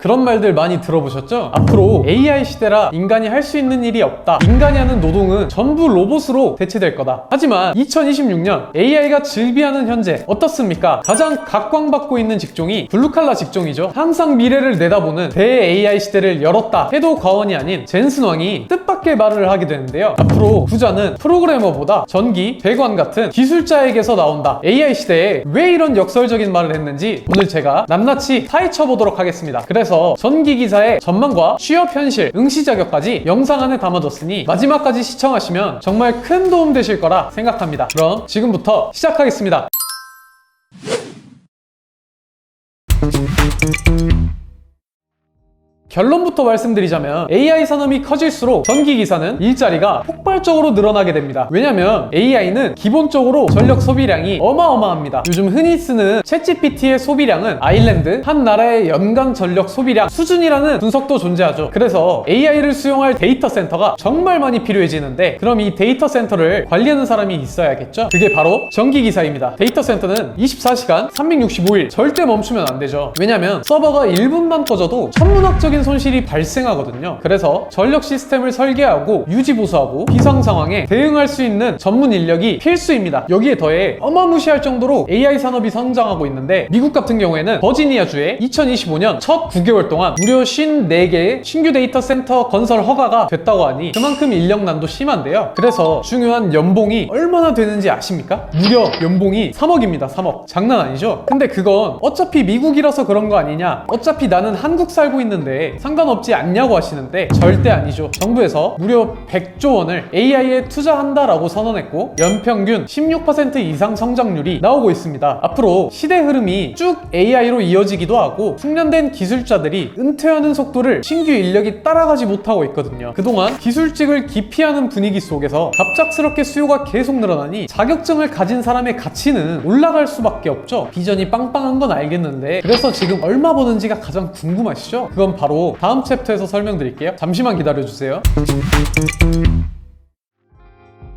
그런 말들 많이 들어보셨죠? 앞으로 AI 시대라 인간이 할 수 있는 일이 없다. 인간이 하는 노동은 전부 로봇으로 대체될 거다. 하지만 2026년 AI가 즐비하는 현재 어떻습니까? 가장 각광받고 있는 직종이 블루칼라 직종이죠. 항상 미래를 내다보는 대-AI 시대를 열었다 해도 과언이 아닌 젠슨 왕이 뜻밖의 말을 하게 되는데요. 앞으로 부자는 프로그래머보다 전기, 배관 같은 기술자에게서 나온다. AI 시대에 왜 이런 역설적인 말을 했는지 오늘 제가 낱낱이 파헤쳐 보도록 하겠습니다. 그래서 전기기사의 전망과 취업 현실, 응시 자격까지 영상 안에 담아뒀으니 마지막까지 시청하시면 정말 큰 도움 되실 거라 생각합니다. 그럼 지금부터 시작하겠습니다. 결론부터 말씀드리자면 AI 산업이 커질수록 전기기사는 일자리가 폭발적으로 늘어나게 됩니다. 왜냐면 AI는 기본적으로 전력 소비량이 어마어마합니다. 요즘 흔히 쓰는 챗GPT의 소비량은 아일랜드, 한 나라의 연간 전력 소비량 수준이라는 분석도 존재하죠. 그래서 AI를 수용할 데이터 센터가 정말 많이 필요해지는데, 그럼 이 데이터 센터를 관리하는 사람이 있어야겠죠? 그게 바로 전기기사입니다. 데이터 센터는 24시간 365일 절대 멈추면 안 되죠. 왜냐면 서버가 1분만 꺼져도 천문학적인 손실이 발생하거든요. 그래서 전력 시스템을 설계하고 유지 보수하고 비상 상황에 대응할 수 있는 전문 인력이 필수입니다. 여기에 더해 어마무시할 정도로 AI 산업이 성장하고 있는데, 미국 같은 경우에는 버지니아주에 2025년 첫 9개월 동안 무려 54개의 신규 데이터 센터 건설 허가가 됐다고 하니 그만큼 인력난도 심한데요. 그래서 중요한 연봉이 얼마나 되는지 아십니까? 무려 연봉이 3억입니다. 3억. 장난 아니죠? 근데 그건 어차피 미국이라서 그런 거 아니냐, 어차피 나는 한국 살고 있는데 상관없지 않냐고 하시는데 절대 아니죠. 정부에서 무려 100조 원을 AI에 투자한다라고 선언했고 연평균 16% 이상 성장률이 나오고 있습니다. 앞으로 시대 흐름이 쭉 AI로 이어지기도 하고 숙련된 기술자들이 은퇴하는 속도를 신규 인력이 따라가지 못하고 있거든요. 그동안 기술직을 기피하는 분위기 속에서 갑작스럽게 수요가 계속 늘어나니 자격증을 가진 사람의 가치는 올라갈 수밖에 없죠. 비전이 빵빵한 건 알겠는데, 그래서 지금 얼마 버는지가 가장 궁금하시죠? 그건 바로 다음 챕터에서 설명드릴게요. 잠시만 기다려주세요.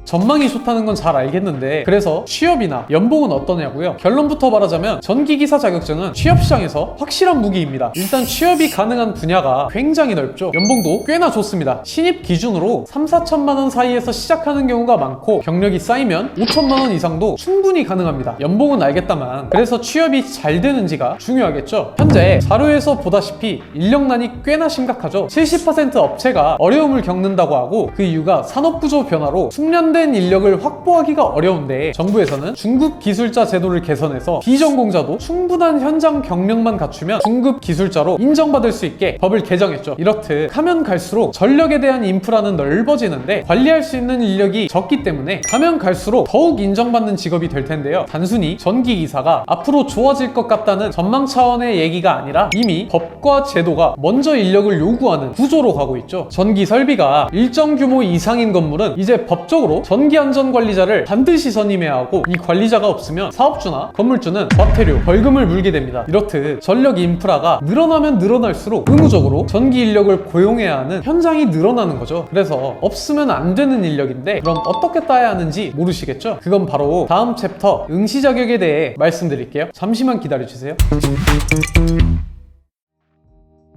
전망이 좋다는 건 잘 알겠는데, 그래서 취업이나 연봉은 어떠냐고요? 결론부터 말하자면 전기기사 자격증은 취업시장에서 확실한 무기입니다. 일단 취업이 가능한 분야가 굉장히 넓죠. 연봉도 꽤나 좋습니다. 신입 기준으로 3-4천만 원 사이에서 시작하는 경우가 많고, 경력이 쌓이면 5천만 원 이상도 충분히 가능합니다. 연봉은 알겠다만 그래서 취업이 잘 되는지가 중요하겠죠. 현재 자료에서 보다시피 인력난이 꽤나 심각하죠. 70% 업체가 어려움을 겪는다고 하고, 그 이유가 산업구조 변화로 숙련된 인력을 확보하기가 어려운데, 정부에서는 중급 기술자 제도를 개선해서 비전공자도 충분한 현장 경력만 갖추면 중급 기술자로 인정받을 수 있게 법을 개정했죠. 이렇듯 가면 갈수록 전력에 대한 인프라는 넓어지는데 관리할 수 있는 인력이 적기 때문에 가면 갈수록 더욱 인정받는 직업이 될 텐데요. 단순히 전기기사가 앞으로 좋아질 것 같다는 전망 차원의 얘기가 아니라 이미 법과 제도가 먼저 인력을 요구하는 구조로 가고 있죠. 전기 설비가 일정 규모 이상인 건물은 이제 법적으로 전기안전관리자를 반드시 선임해야 하고, 이 관리자가 없으면 사업주나 건물주는 과태료, 벌금을 물게 됩니다. 이렇듯 전력 인프라가 늘어나면 늘어날수록 의무적으로 전기 인력을 고용해야 하는 현장이 늘어나는 거죠. 그래서 없으면 안 되는 인력인데, 그럼 어떻게 따야 하는지 모르시겠죠? 그건 바로 다음 챕터 응시 자격에 대해 말씀드릴게요. 잠시만 기다려주세요.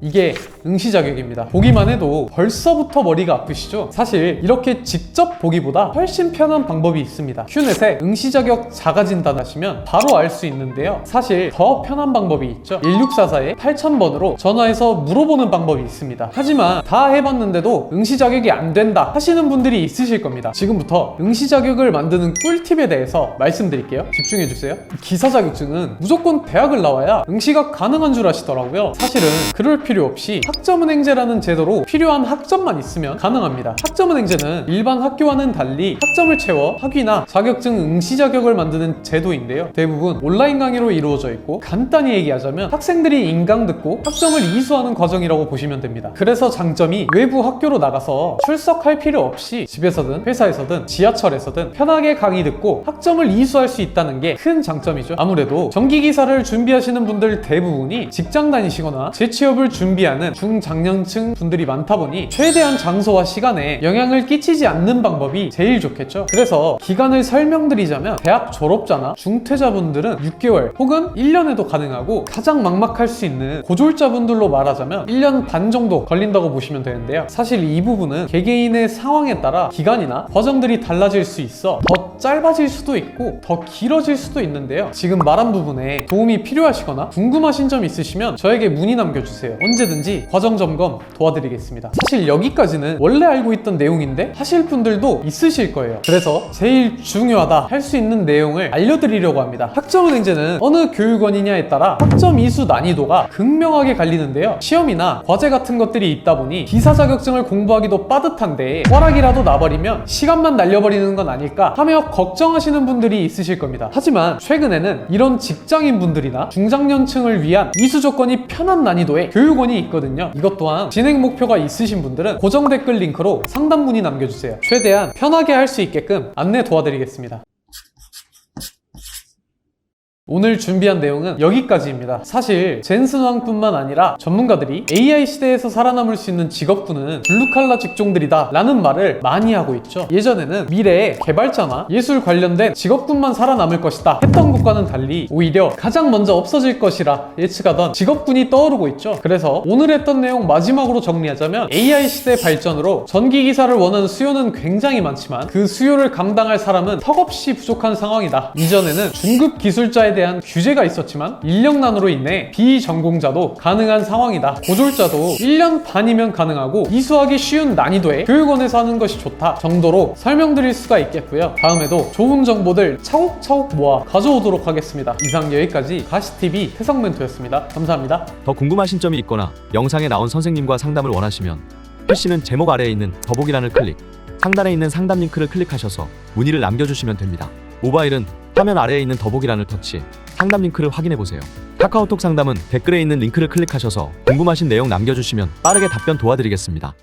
이게 응시 자격입니다. 보기만 해도 벌써부터 머리가 아프시죠? 사실 이렇게 직접 보기보다 훨씬 편한 방법이 있습니다. 큐넷에 응시 자격 자가 진단하시면 바로 알 수 있는데요. 사실 더 편한 방법이 있죠. 1644에 8000번으로 전화해서 물어보는 방법이 있습니다. 하지만 다 해봤는데도 응시 자격이 안 된다 하시는 분들이 있으실 겁니다. 지금부터 응시 자격을 만드는 꿀팁에 대해서 말씀드릴게요. 집중해주세요. 기사 자격증은 무조건 대학을 나와야 응시가 가능한 줄 아시더라고요. 사실은 그럴 필요 없이 학점은행제라는 제도로 필요한 학점만 있으면 가능합니다. 학점은행제는 일반 학교와는 달리 학점을 채워 학위나 자격증 응시 자격을 만드는 제도인데요. 대부분 온라인 강의로 이루어져 있고, 간단히 얘기하자면 학생들이 인강 듣고 학점을 이수하는 과정이라고 보시면 됩니다. 그래서 장점이 외부 학교로 나가서 출석할 필요 없이 집에서든 회사에서든 지하철에서든 편하게 강의 듣고 학점을 이수할 수 있다는 게 큰 장점이죠. 아무래도 전기기사를 준비하시는 분들 대부분이 직장 다니시거나 재취업을 준비하시는 준비하는 중장년층 분들이 많다 보니 최대한 장소와 시간에 영향을 끼치지 않는 방법이 제일 좋겠죠. 그래서 기간을 설명드리자면 대학 졸업자나 중퇴자분들은 6개월 혹은 1년에도 가능하고 가장 막막할 수 있는 고졸자분들로 말하자면 1년 반 정도 걸린다고 보시면 되는데요. 사실 이 부분은 개개인의 상황에 따라 기간이나 과정들이 달라질 수 있어 더 짧아질 수도 있고 더 길어질 수도 있는데요. 지금 말한 부분에 도움이 필요하시거나 궁금하신 점 있으시면 저에게 문의 남겨주세요. 언제든지 과정 점검 도와드리겠습니다. 사실 여기까지는 원래 알고 있던 내용인데 하실 분들도 있으실 거예요. 그래서 제일 중요하다 할 수 있는 내용을 알려드리려고 합니다. 학점은행제는 어느 교육원이냐에 따라 학점 이수 난이도가 극명하게 갈리는데요. 시험이나 과제 같은 것들이 있다 보니 기사 자격증을 공부하기도 빠듯한데 ద్వా락이라도 나버리면 시간만 날려버리는 건 아닐까 하며 걱정하시는 분들이 있으실 겁니다. 하지만 최근에는 이런 직장인 분들이나 중장년층을 위한 이수 조건이 편한 난이도의 교육원이 있거든요. 이것 또한 진행 목표가 있으신 분들은 고정 댓글 링크로 상담 문의 남겨주세요. 최대한 편하게 할 수 있게끔 안내 도와드리겠습니다. 오늘 준비한 내용은 여기까지입니다. 사실 젠슨왕뿐만 아니라 전문가들이 AI 시대에서 살아남을 수 있는 직업군은 블루칼라 직종들이다 라는 말을 많이 하고 있죠. 예전에는 미래에 개발자나 예술 관련된 직업군만 살아남을 것이다 했던 것과는 달리 오히려 가장 먼저 없어질 것이라 예측하던 직업군이 떠오르고 있죠. 그래서 오늘 했던 내용 마지막으로 정리하자면 AI 시대 발전으로 전기기사를 원하는 수요는 굉장히 많지만 그 수요를 감당할 사람은 턱없이 부족한 상황이다. 이전에는 중급 기술자에 대한 규제가 있었지만 인력난으로 인해 비전공자도 가능한 상황이다. 고졸자도 1년 반이면 가능하고 이수하기 쉬운 난이도의 교육원에서 하는 것이 좋다 정도로 설명드릴 수가 있겠고요. 다음에도 좋은 정보들 차곡차곡 모아 가져오도록 하겠습니다. 이상 여기까지 가시TV 태성멘토였습니다. 감사합니다. 더 궁금하신 점이 있거나 영상에 나온 선생님과 상담을 원하시면 PC는 제목 아래에 있는 더보기란을 클릭, 상단에 있는 상담 링크를 클릭하셔서 문의를 남겨주시면 됩니다. 모바일은 화면 아래에 있는 더보기란을 터치, 상담 링크를 확인해보세요. 카카오톡 상담은 댓글에 있는 링크를 클릭하셔서 궁금하신 내용 남겨주시면 빠르게 답변 도와드리겠습니다.